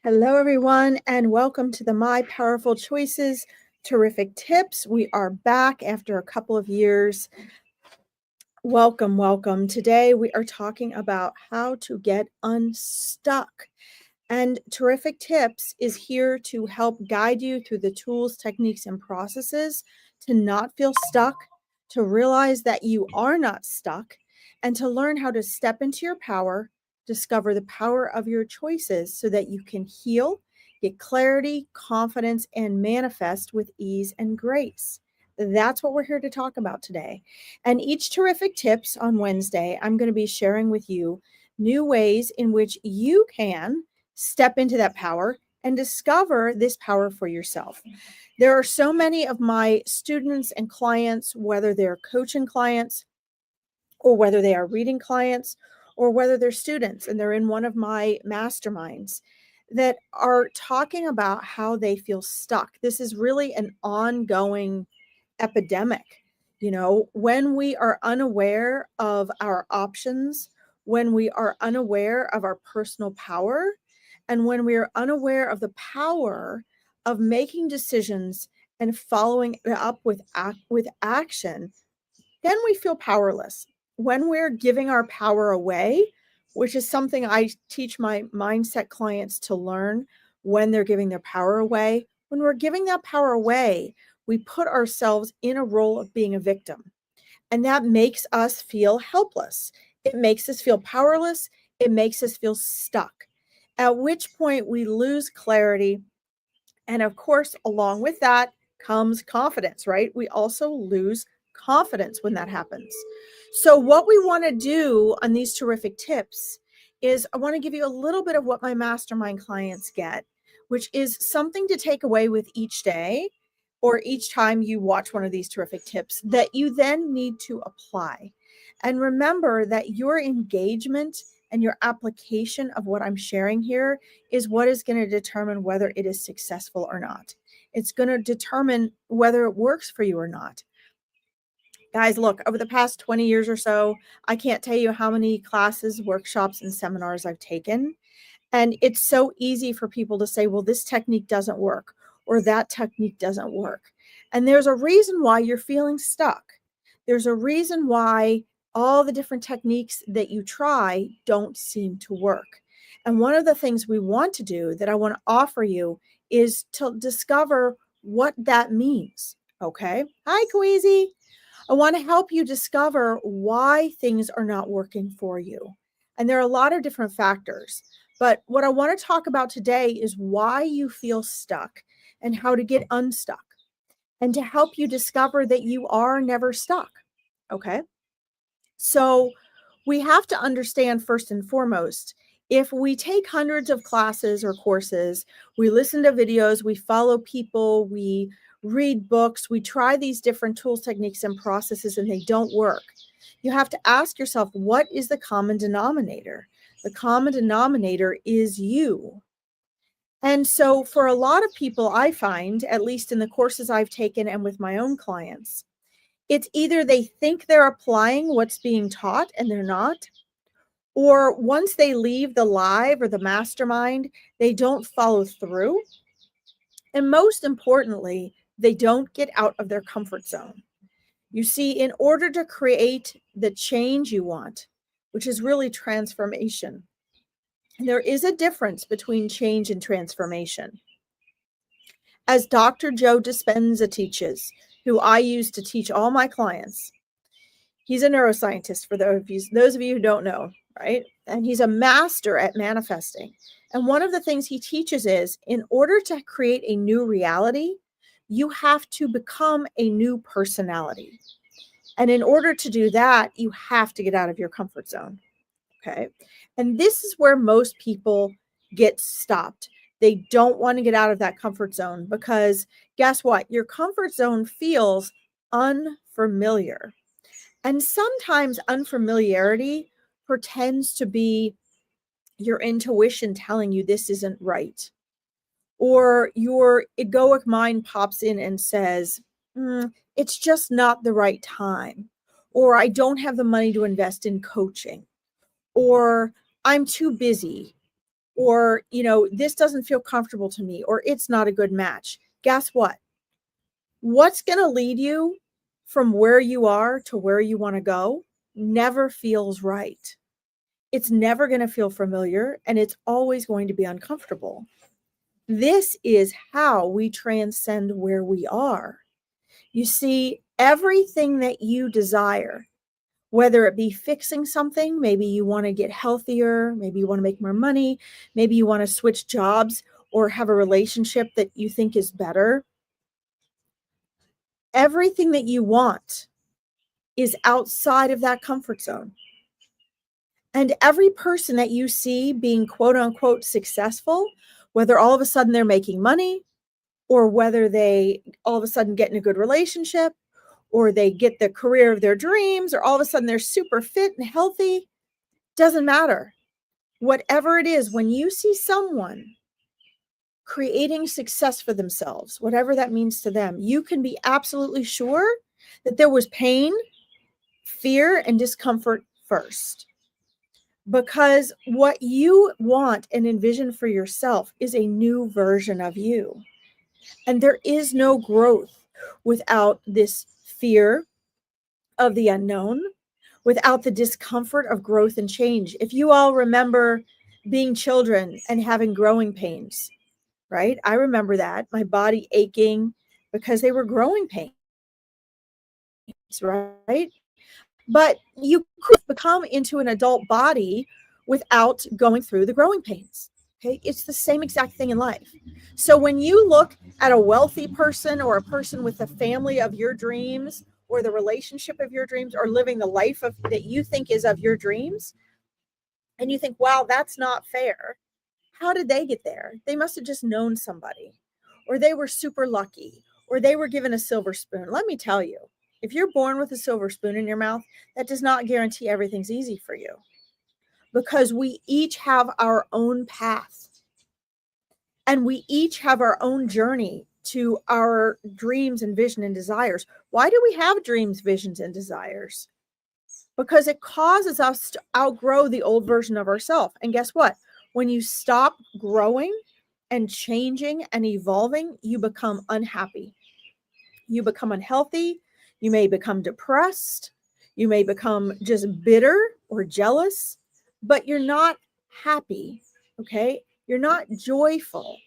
Hello, everyone, and welcome to the My Powerful Choices Terrific Tips. We are back after a couple of years. Welcome, welcome. Today, we are talking about how to get unstuck. And Terrific Tips is here to help guide you through the tools, techniques, and processes to not feel stuck, to realize that you are not stuck, and to learn how to step into your power, discover the power of your choices so that you can heal, get clarity, confidence, and manifest with ease and grace. That's what we're here to talk about today. And each Terrific Tips on Wednesday, I'm going to be sharing with you new ways in which you can step into that power and discover this power for yourself. There are so many of my students and clients, whether they're coaching clients or whether they are reading clients or whether they're students and they're in one of my masterminds, that are talking about how they feel stuck. This is really an ongoing epidemic. When we are unaware of our options, when we are unaware of our personal power, and when we are unaware of the power of making decisions and following it up with action, then we feel powerless. When we're giving our power away, which is something I teach my mindset clients to learn when they're giving their power away, when we're giving that power away, we put ourselves in a role of being a victim. And that makes us feel helpless. It makes us feel powerless. It makes us feel stuck, at which point we lose clarity. And of course, along with that comes confidence, right? We also lose confidence when that happens. So, what we want to do on these terrific tips is I want to give you a little bit of what my mastermind clients get, which is something to take away with each day or each time you watch one of these terrific tips that you then need to apply. And remember that your engagement and your application of what I'm sharing here is what is going to determine whether it is successful or not. It's going to determine whether it works for you or not. Guys, look, over the past 20 years or so, I can't tell you how many classes, workshops, and seminars I've taken. And it's so easy for people to say, well, this technique doesn't work or that technique doesn't work. And there's a reason why you're feeling stuck. There's a reason why all the different techniques that you try don't seem to work. And one of the things we want to do that I want to offer you is to discover what that means. Okay. Hi, Queasy. I want to help you discover why things are not working for you. And there are a lot of different factors. But what I want to talk about today is why you feel stuck and how to get unstuck and to help you discover that you are never stuck. Okay. So we have to understand first and foremost, if we take hundreds of classes or courses, we listen to videos, we follow people, we read books, we try these different tools, techniques, and processes, and they don't work. You have to ask yourself, what is the common denominator? The common denominator is you. And so for a lot of people, I find, at least in the courses I've taken and with my own clients, it's either they think they're applying what's being taught and they're not, or once they leave the live or the mastermind, they don't follow through. And most importantly, they don't get out of their comfort zone. You see, in order to create the change you want, which is really transformation, there is a difference between change and transformation. As Dr. Joe Dispenza teaches, who I use to teach all my clients, he's a neuroscientist for those of you who don't know, right? And he's a master at manifesting. And one of the things he teaches is in order to create a new reality, you have to become a new personality. And in order to do that, you have to get out of your comfort zone. Okay. And this is where most people get stopped. They don't want to get out of that comfort zone because guess what? Your comfort zone feels unfamiliar. And sometimes unfamiliarity pretends to be your intuition telling you this isn't right. Or your egoic mind pops in and says, it's just not the right time. Or I don't have the money to invest in coaching. Or I'm too busy. or, this doesn't feel comfortable to me, or it's not a good match. Guess what? What's going to lead you from where you are to where you want to go never feels right. It's never going to feel familiar, and it's always going to be uncomfortable. This is how we transcend where we are. You see, everything that you desire, whether it be fixing something, maybe you want to get healthier, maybe you want to make more money, maybe you want to switch jobs or have a relationship that you think is better. Everything that you want is outside of that comfort zone. And every person that you see being quote unquote successful, whether all of a sudden they're making money, or whether they all of a sudden get in a good relationship, or they get the career of their dreams, or all of a sudden they're super fit and healthy, doesn't matter. Whatever it is, when you see someone creating success for themselves, whatever that means to them, you can be absolutely sure that there was pain, fear, and discomfort first. Because what you want and envision for yourself is a new version of you. And there is no growth without this fear of the unknown, without the discomfort of growth and change. If you all remember being children and having growing pains, right? I remember that, my body aching because they were growing pains, right? But you could become into an adult body without going through the growing pains. Okay. It's the same exact thing in life. So when you look at a wealthy person, or a person with the family of your dreams, or the relationship of your dreams, or living the life that you think is of your dreams, and you think, wow, that's not fair. How did they get there? They must have just known somebody, or they were super lucky, or they were given a silver spoon. Let me tell you, if you're born with a silver spoon in your mouth, that does not guarantee everything's easy for you, because we each have our own path, and we each have our own journey to our dreams and vision and desires. Why do we have dreams, visions, and desires? Because it causes us to outgrow the old version of ourselves. And guess what? When you stop growing and changing and evolving, you become unhappy. You become unhealthy. You may become depressed. You may become just bitter or jealous, but you're not happy. Okay. You're not joyful.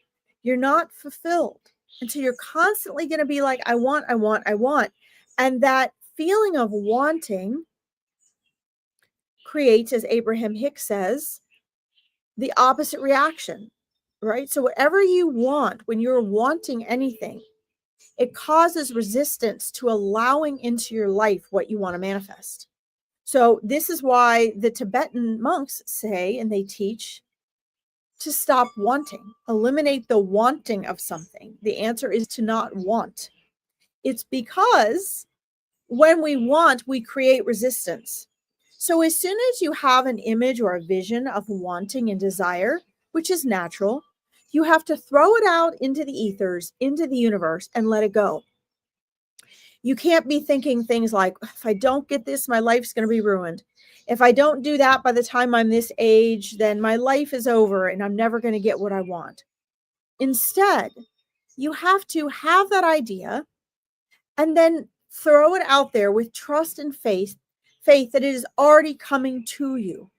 You're not fulfilled. And so you're constantly going to be like, I want, I want, I want. And that feeling of wanting creates, as Abraham Hicks says, the opposite reaction, right? So whatever you want, when you're wanting anything, it causes resistance to allowing into your life what you want to manifest. So this is why the Tibetan monks say, and they teach, to stop wanting, eliminate the wanting of something. The answer is to not want. It's because when we want, we create resistance. So as soon as you have an image or a vision of wanting and desire, which is natural, you have to throw it out into the ethers, into the universe, and let it go. You can't be thinking things like, if I don't get this, my life's going to be ruined. If I don't do that by the time I'm this age, then my life is over and I'm never going to get what I want. Instead, you have to have that idea and then throw it out there with trust and faith that it is already coming to you.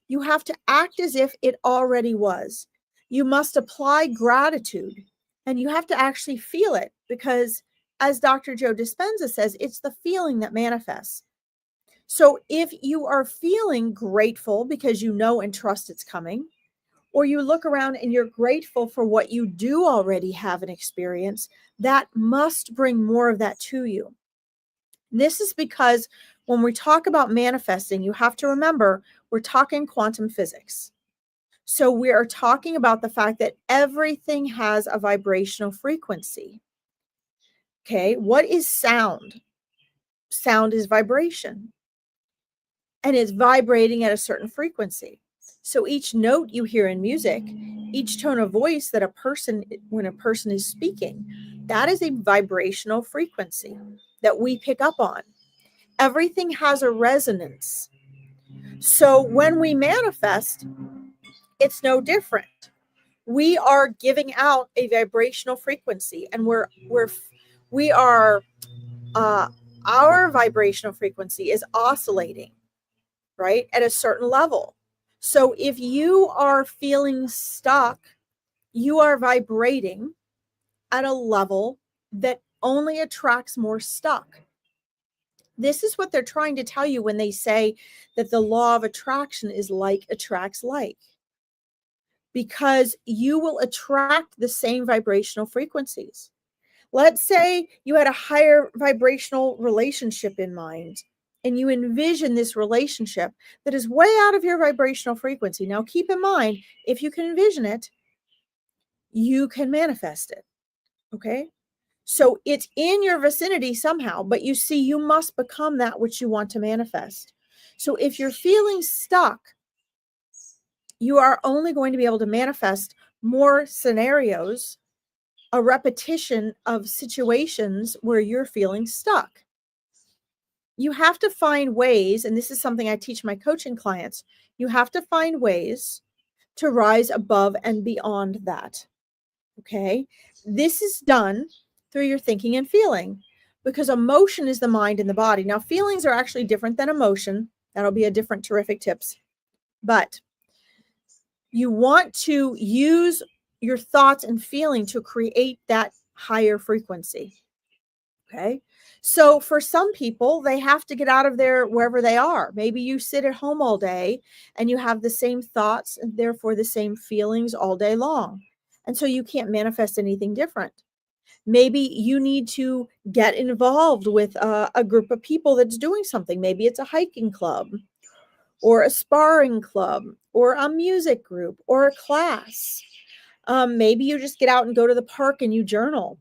You have to act as if it already was. You must apply gratitude, and you have to actually feel it, because as Dr. Joe Dispenza says, it's the feeling that manifests. So if you are feeling grateful because you know and trust it's coming, or you look around and you're grateful for what you do already have and experience, that must bring more of that to you. This is because when we talk about manifesting, you have to remember we're talking quantum physics. So we are talking about the fact that everything has a vibrational frequency. Okay, what is sound? Sound is vibration, and it's vibrating at a certain frequency. So each note you hear in music, each tone of voice that when a person is speaking, that is a vibrational frequency that we pick up on. Everything has a resonance. So when we manifest, it's no different. We are giving out a vibrational frequency, and we are our vibrational frequency is oscillating, right, at a certain level. So if you are feeling stuck, you are vibrating at a level that only attracts more stuck. This is what they're trying to tell you when they say that the law of attraction is like attracts like, because you will attract the same vibrational frequencies. Let's say you had a higher vibrational relationship in mind, and you envision this relationship that is way out of your vibrational frequency. Now, keep in mind, if you can envision it, you can manifest it. Okay. So it's in your vicinity somehow, but you see, you must become that which you want to manifest. So if you're feeling stuck, you are only going to be able to manifest more scenarios, a repetition of situations where you're feeling stuck. You have to find ways, and this is something I teach my coaching clients, you have to find ways to rise above and beyond that. Okay. This is done through your thinking and feeling, because emotion is the mind and the body. Now, feelings are actually different than emotion. That'll be a different terrific tips. But you want to use your thoughts and feeling to create that higher frequency. Okay. So for some people, they have to get out of there wherever they are. Maybe you sit at home all day and you have the same thoughts and therefore the same feelings all day long. And so you can't manifest anything different. Maybe you need to get involved with a group of people that's doing something. Maybe it's a hiking club or a sparring club or a music group or a class. Maybe you just get out and go to the park and you journal.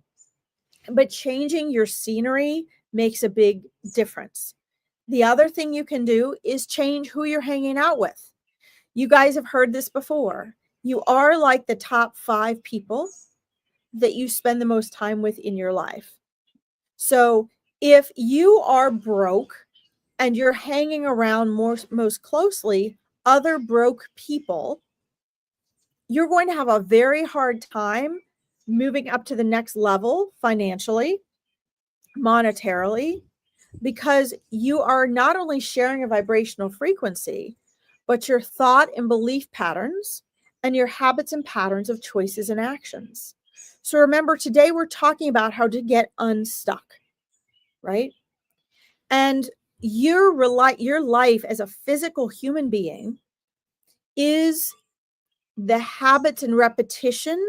But changing your scenery makes a big difference. The other thing you can do is change who you're hanging out with. You guys have heard this before. You are like the top 5 people that you spend the most time with in your life. So if you are broke and you're hanging around most closely other broke people, you're going to have a very hard time moving up to the next level financially, monetarily, because you are not only sharing a vibrational frequency, but your thought and belief patterns and your habits and patterns of choices and actions. So remember, today we're talking about how to get unstuck, right? And your life as a physical human being is the habits and repetition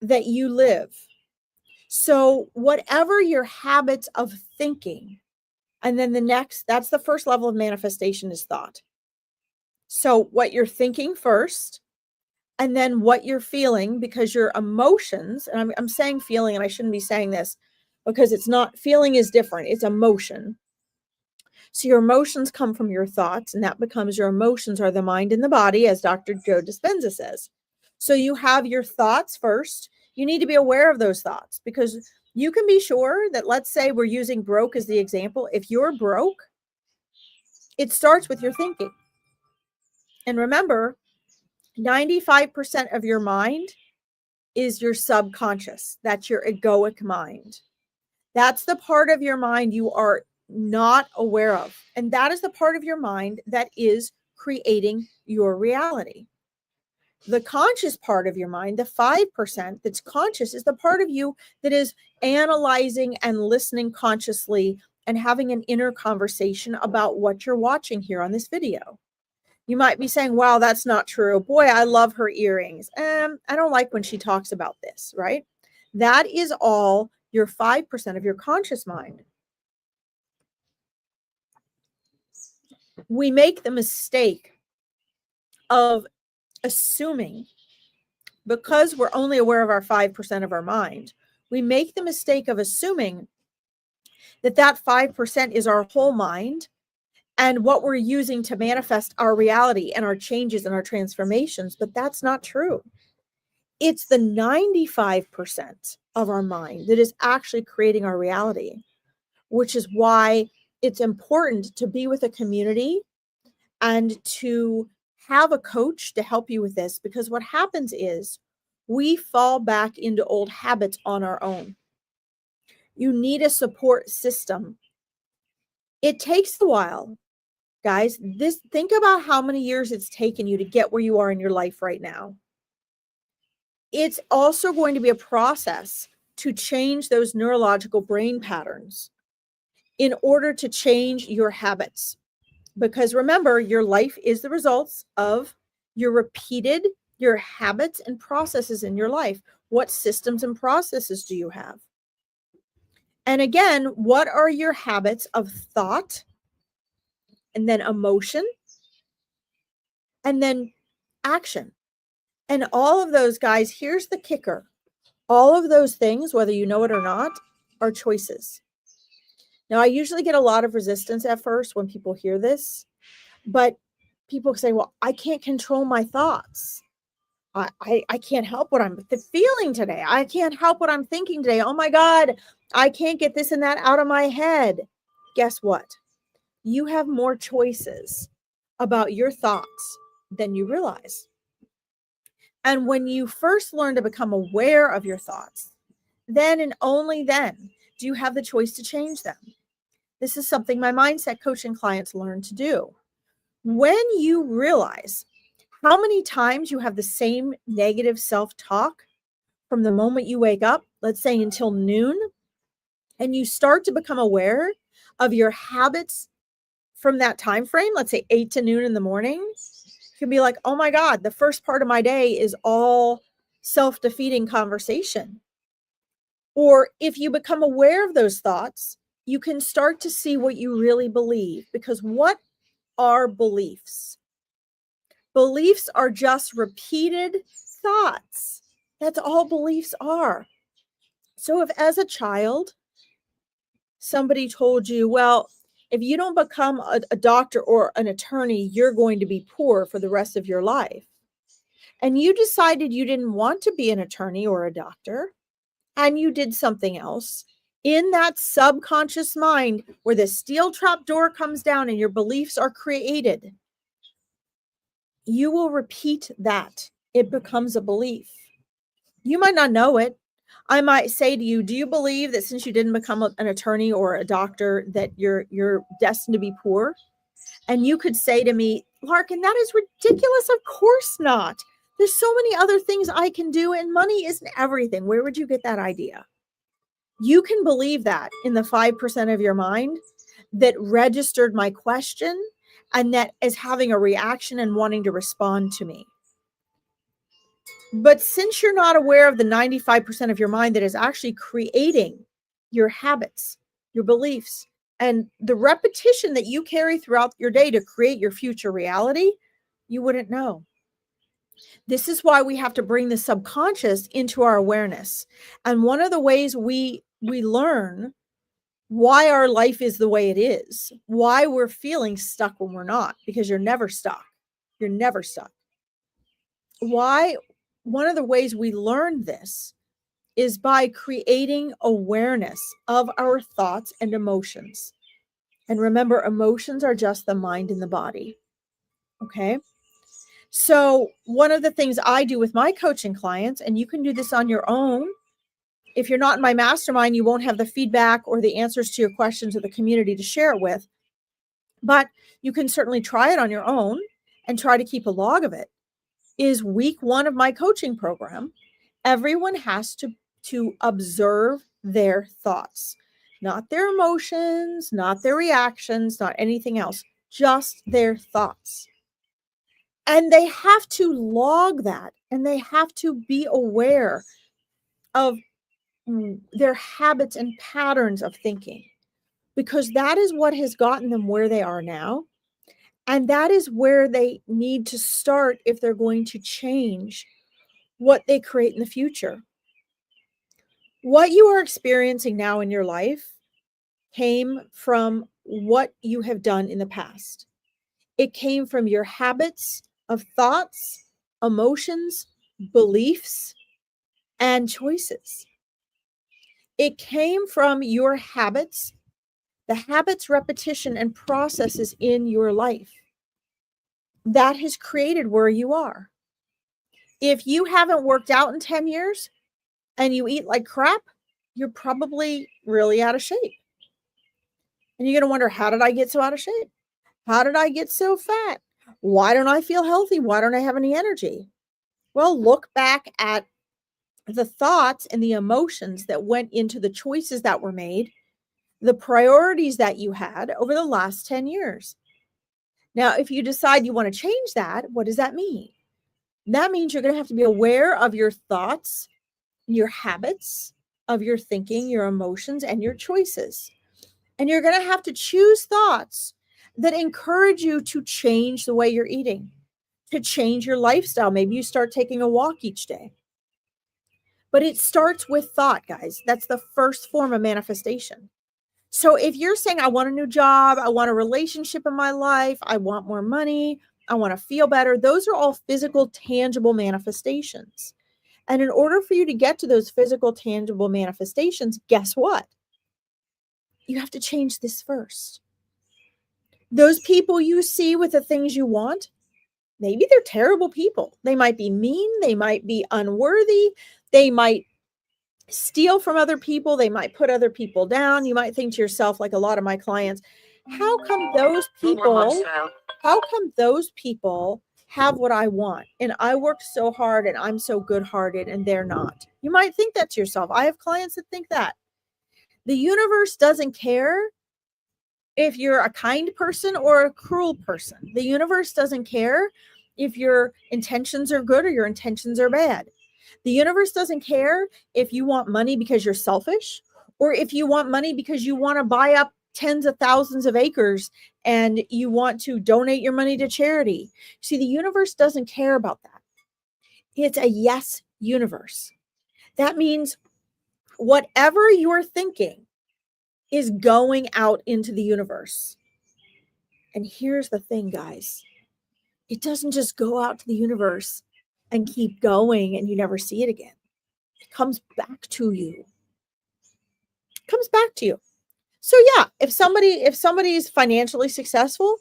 that you live. So whatever your habits of thinking, and then that's the first level of manifestation is thought. So what you're thinking first, and then what you're feeling, because your emotions, and I'm saying feeling, and I shouldn't be saying this because it's not, feeling is different. It's emotion. So your emotions come from your thoughts, and that becomes your emotions are the mind and the body, as Dr. Joe Dispenza says. So you have your thoughts first. You need to be aware of those thoughts, because you can be sure that, let's say we're using broke as the example. If you're broke, it starts with your thinking. And remember, 95% of your mind is your subconscious. That's your egoic mind. That's the part of your mind you are not aware of. And that is the part of your mind that is creating your reality. The conscious part of your mind, the 5% that's conscious, is the part of you that is analyzing and listening consciously and having an inner conversation about what you're watching here on this video. You might be saying, wow, that's not true. Boy, I love her earrings. I don't like when she talks about this, right? That is all your 5% of your conscious mind. We make the mistake of assuming, because we're only aware of our 5% of our mind, we make the mistake of assuming that that 5% is our whole mind and what we're using to manifest our reality and our changes and our transformations. But that's not true. It's the 95% of our mind that is actually creating our reality, which is why it's important to be with a community and to have a coach to help you with this, because what happens is we fall back into old habits on our own. You need a support system. It takes a while, guys. Think about how many years it's taken you to get where you are in your life right now. It's also going to be a process to change those neurological brain patterns in order to change your habits. Because remember, your life is the results of your habits and processes in your life. What systems and processes do you have? And again, what are your habits of thought, and then emotion, and then action? And all of those, guys, here's the kicker. All of those things, whether you know it or not, are choices. Now, I usually get a lot of resistance at first when people hear this, but people say, well, I can't control my thoughts. I can't help what I'm feeling today. I can't help what I'm thinking today. Oh my God, I can't get this and that out of my head. Guess what? You have more choices about your thoughts than you realize. And when you first learn to become aware of your thoughts, then and only then do you have the choice to change them. This is something my mindset coaching clients learn to do. When you realize how many times you have the same negative self-talk from the moment you wake up, let's say until noon, and you start to become aware of your habits from that time frame, let's say 8 to noon in the morning, you can be like, oh my God, the first part of my day is all self-defeating conversation. Or if you become aware of those thoughts, you can start to see what you really believe. Because what are beliefs? Beliefs are just repeated thoughts. That's all beliefs are. So if as a child, somebody told you, well, if you don't become a doctor or an attorney, you're going to be poor for the rest of your life. And you decided you didn't want to be an attorney or a doctor, and you did something else. In that subconscious mind where the steel trap door comes down and your beliefs are created, you will repeat that. It becomes a belief. You might not know it. I might say to you, do you believe that since you didn't become an attorney or a doctor that you're destined to be poor? And you could say to me, Larkin, that is ridiculous. Of course not. There's so many other things I can do, and money isn't everything. Where would you get that idea? You can believe that in the 5% of your mind that registered my question and that is having a reaction and wanting to respond to me. But since you're not aware of the 95% of your mind that is actually creating your habits, your beliefs, and the repetition that you carry throughout your day to create your future reality, you wouldn't know. This is why we have to bring the subconscious into our awareness. And one of the ways we learn why our life is the way it is, why we're feeling stuck when we're not, because you're never stuck. You're never stuck. Why? One of the ways we learn this is by creating awareness of our thoughts and emotions. And remember, emotions are just the mind and the body. Okay. So one of the things I do with my coaching clients, and you can do this on your own. If you're not in my mastermind, you won't have the feedback or the answers to your questions or the community to share it with. But you can certainly try it on your own and try to keep a log of it. Is week 1 of my coaching program, everyone has to observe their thoughts, not their emotions, not their reactions, not anything else, just their thoughts. And they have to log that, and they have to be aware of their habits and patterns of thinking, because that is what has gotten them where they are now. And that is where they need to start if they're going to change what they create in the future. What you are experiencing now in your life came from what you have done in the past. It came from your habits of thoughts, emotions, beliefs, and choices. It came from your habits, the habits, repetition, and processes in your life. that has created where you are. If you haven't worked out in 10 years and you eat like crap, you're probably really out of shape. And you're going to wonder, how did I get so out of shape? How did I get so fat? Why don't I feel healthy? Why don't I have any energy? Well, look back at the thoughts and the emotions that went into the choices that were made, the priorities that you had over the last 10 years. Now, if you decide you want to change that, what does that mean? That means you're going to have to be aware of your thoughts, your habits, of your thinking, your emotions, and your choices. And you're going to have to choose thoughts that encourage you to change the way you're eating, to change your lifestyle. Maybe you start taking a walk each day. But it starts with thought, guys. That's the first form of manifestation. So if you're saying, I want a new job, I want a relationship in my life, I want more money, I want to feel better, those are all physical, tangible manifestations. And in order for you to get to those physical, tangible manifestations, guess what? You have to change this first. Those people you see with the things you want, maybe they're terrible people. They might be mean, they might be unworthy, they might steal from other people, they might put other people down. You might think to yourself, like a lot of my clients, how come those people have what I want? And I worked so hard and I'm so good-hearted and they're not. You might think that to yourself. I have clients that think that. The universe doesn't care if you're a kind person or a cruel person. The universe doesn't care if your intentions are good or your intentions are bad. The universe doesn't care if you want money because you're selfish or if you want money because you want to buy up tens of thousands of acres and you want to donate your money to charity. See, the universe doesn't care about that. It's a yes universe. That means whatever you're thinking is going out into the universe. And here's the thing, guys. It doesn't just go out to the universe and keep going and you never see it again. It comes back to you. It comes back to you. So yeah, if somebody is financially successful,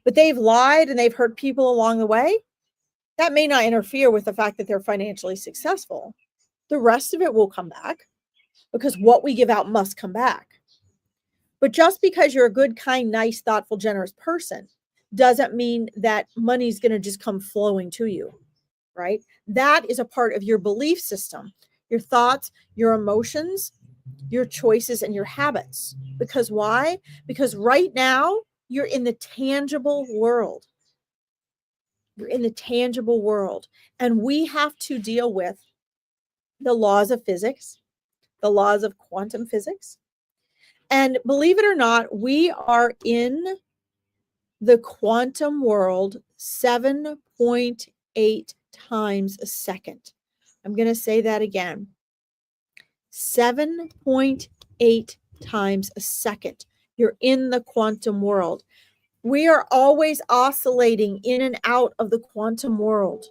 but they've lied and they've hurt people along the way, that may not interfere with the fact that they're financially successful. The rest of it will come back because what we give out must come back. But just because you're a good, kind, nice, thoughtful, generous person doesn't mean that money's going to just come flowing to you, right? That is a part of your belief system, your thoughts, your emotions, your choices, and your habits. Because why? Because right now you're in the tangible world. You're in the tangible world. And we have to deal with the laws of physics, the laws of quantum physics. And believe it or not, we are in the quantum world 7.8 times a second. I'm going to say that again. 7.8 times a second. You're in the quantum world. We are always oscillating in and out of the quantum world.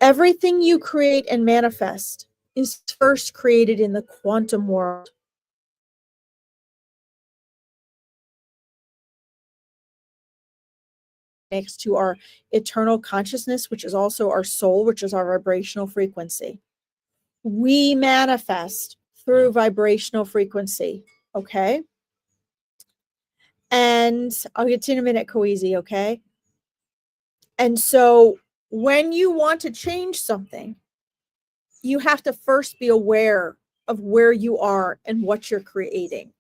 Everything you create and manifest is first created in the quantum world. Next to our eternal consciousness, which is also our soul, which is our vibrational frequency. We manifest through vibrational frequency, okay? And I'll get to you in a minute, Koeasy, okay? And so when you want to change something, you have to first be aware of where you are and what you're creating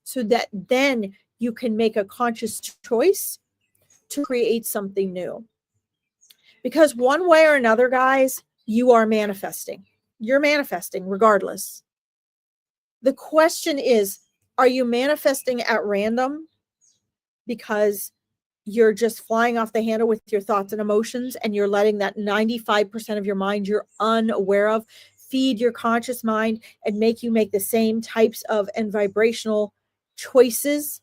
so that then you can make a conscious choice to create something new. Because one way or another, guys, you are manifesting. You're manifesting regardless. The question is, are you manifesting at random because you're just flying off the handle with your thoughts and emotions and you're letting that 95% of your mind you're unaware of feed your conscious mind and make you make the same types of and vibrational choices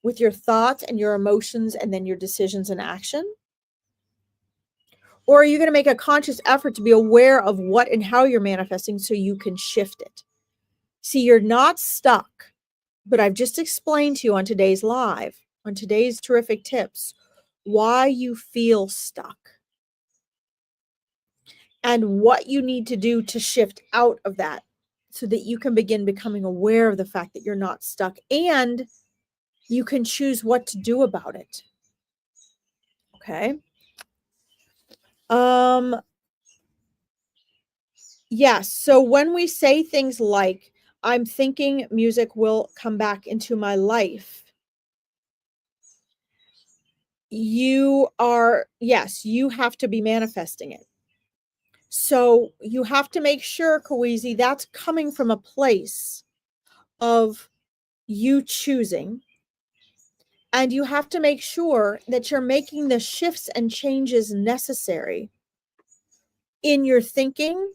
with your thoughts and your emotions and then your decisions and action? Or are you going to make a conscious effort to be aware of what and how you're manifesting so you can shift it? See, you're not stuck, but I've just explained to you on today's live on today's terrific tips why you feel stuck and what you need to do to shift out of that so that you can begin becoming aware of the fact that you're not stuck and you can choose what to do about it. Okay. Yes. So when we say things like, I'm thinking music will come back into my life, yes, you have to be manifesting it. So you have to make sure, Kawizi, that's coming from a place of you choosing. And you have to make sure that you're making the shifts and changes necessary in your thinking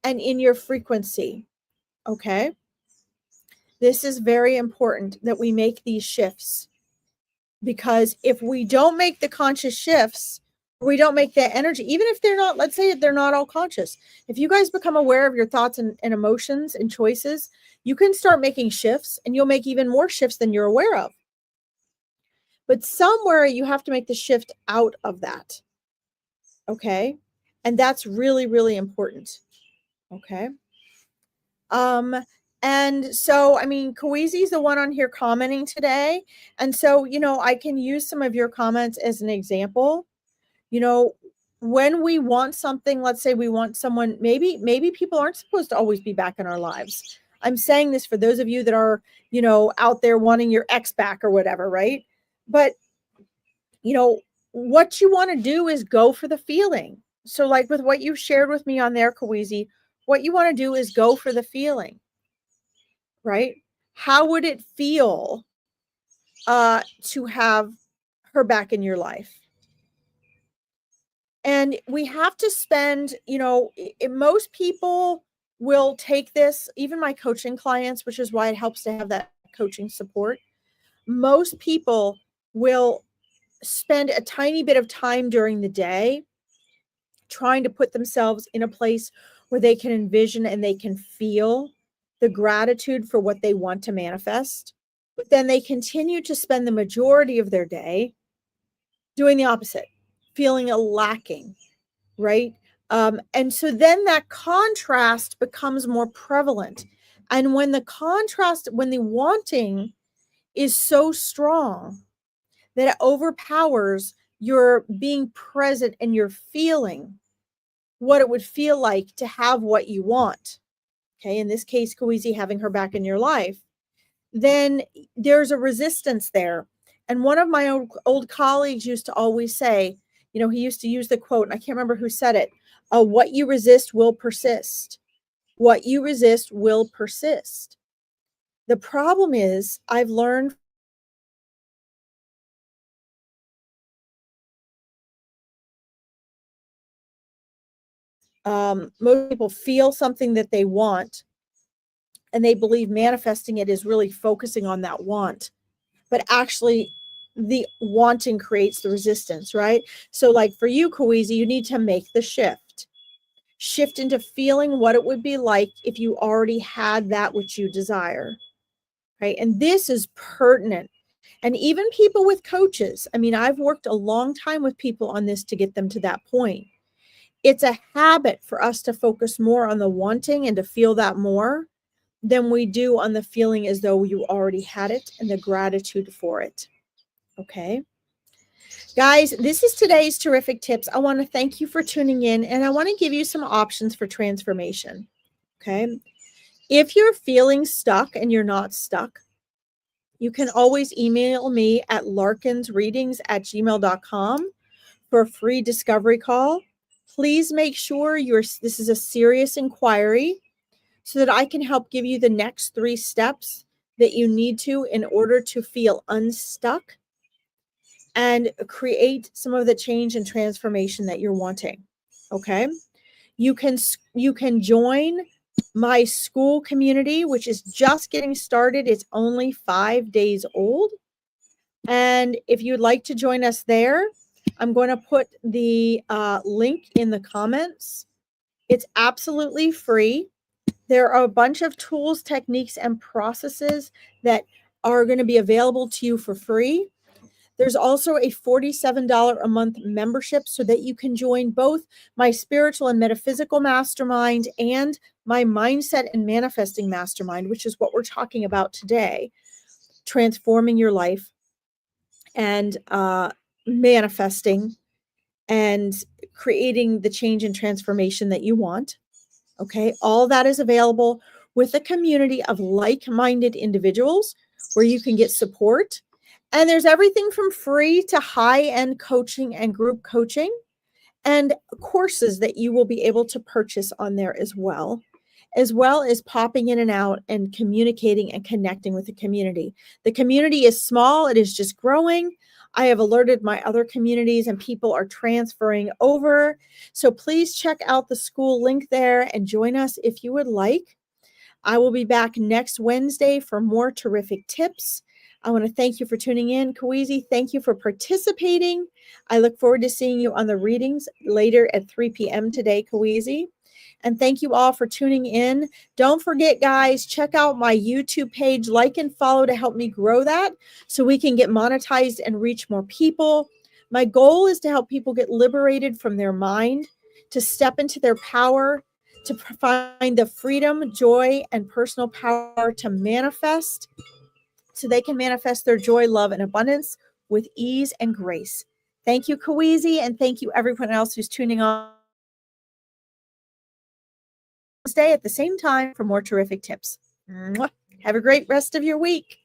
and in your frequency. Okay. This is very important that we make these shifts, because if we don't make the conscious shifts, we don't make that energy, even if they're not, let's say they're not all conscious. If you guys become aware of your thoughts and emotions and choices, you can start making shifts, and you'll make even more shifts than you're aware of. But somewhere you have to make the shift out of that. Okay. And that's really, really important. Okay. And so, I mean, Kawizi's the one on here commenting today. And so, I can use some of your comments as an example. When we want something, let's say we want someone, maybe people aren't supposed to always be back in our lives. I'm saying this for those of you that are, out there wanting your ex back or whatever, right? But, what you want to do is go for the feeling. So like with what you shared with me on there, Kawizi, what you want to do is go for the feeling, right? How would it feel to have her back in your life? And we have to spend, most people will take this, even my coaching clients, which is why it helps to have that coaching support. Most people will spend a tiny bit of time during the day trying to put themselves in a place where they can envision and they can feel the gratitude for what they want to manifest. But then they continue to spend the majority of their day doing the opposite, feeling a lacking, right? And so then that contrast becomes more prevalent. And when the wanting is so strong that it overpowers your being present and your feeling what it would feel like to have what you want. Okay. In this case, Kawizi having her back in your life, then there's a resistance there. And one of my old colleagues used to always say, he used to use the quote, and I can't remember who said it. What you resist will persist. What you resist will persist. The problem is, I've learned most people feel something that they want, and they believe manifesting it is really focusing on that want. But actually, the wanting creates the resistance, right? So, like for you, Kawizi, you need to make the shift into feeling what it would be like if you already had that which you desire, right? And this is pertinent. And even people with coaches, I mean, I've worked a long time with people on this to get them to that point. It's a habit for us to focus more on the wanting and to feel that more than we do on the feeling as though you already had it and the gratitude for it. Okay. Guys, this is today's terrific tips. I want to thank you for tuning in, and I want to give you some options for transformation. Okay. If you're feeling stuck and you're not stuck, you can always email me at larkinsreadings@gmail.com for a free discovery call. Please make sure this is a serious inquiry so that I can help give you the next 3 steps that you need to in order to feel unstuck and create some of the change and transformation that you're wanting. Okay. You can join my school community, which is just getting started. It's only 5 days old. And if you'd like to join us there, I'm going to put the link in the comments. It's absolutely free. There are a bunch of tools, techniques, and processes that are going to be available to you for free. There's also a $47 a month membership so that you can join both my spiritual and metaphysical mastermind and my mindset and manifesting mastermind, which is what we're talking about today, transforming your life and manifesting and creating the change and transformation that you want. Okay, all that is available with a community of like-minded individuals where you can get support. And there's everything from free to high-end coaching and group coaching and courses that you will be able to purchase on there as well as popping in and out and communicating and connecting with the community. The community is small, it is just growing. I have alerted my other communities and people are transferring over. So please check out the school link there and join us if you would like. I will be back next Wednesday for more terrific tips. I want to thank you for tuning in. Kawezi, thank you for participating. I look forward to seeing you on the readings later at 3 p.m. today, Kawezi. And thank you all for tuning in. Don't forget, guys, check out my YouTube page, like and follow to help me grow that so we can get monetized and reach more people. My goal is to help people get liberated from their mind, to step into their power, to find the freedom, joy, and personal power to manifest so they can manifest their joy, love, and abundance with ease and grace. Thank you, Kawezi, and thank you everyone else who's tuning on Wednesday at the same time for more terrific tips. Mwah. Have a great rest of your week.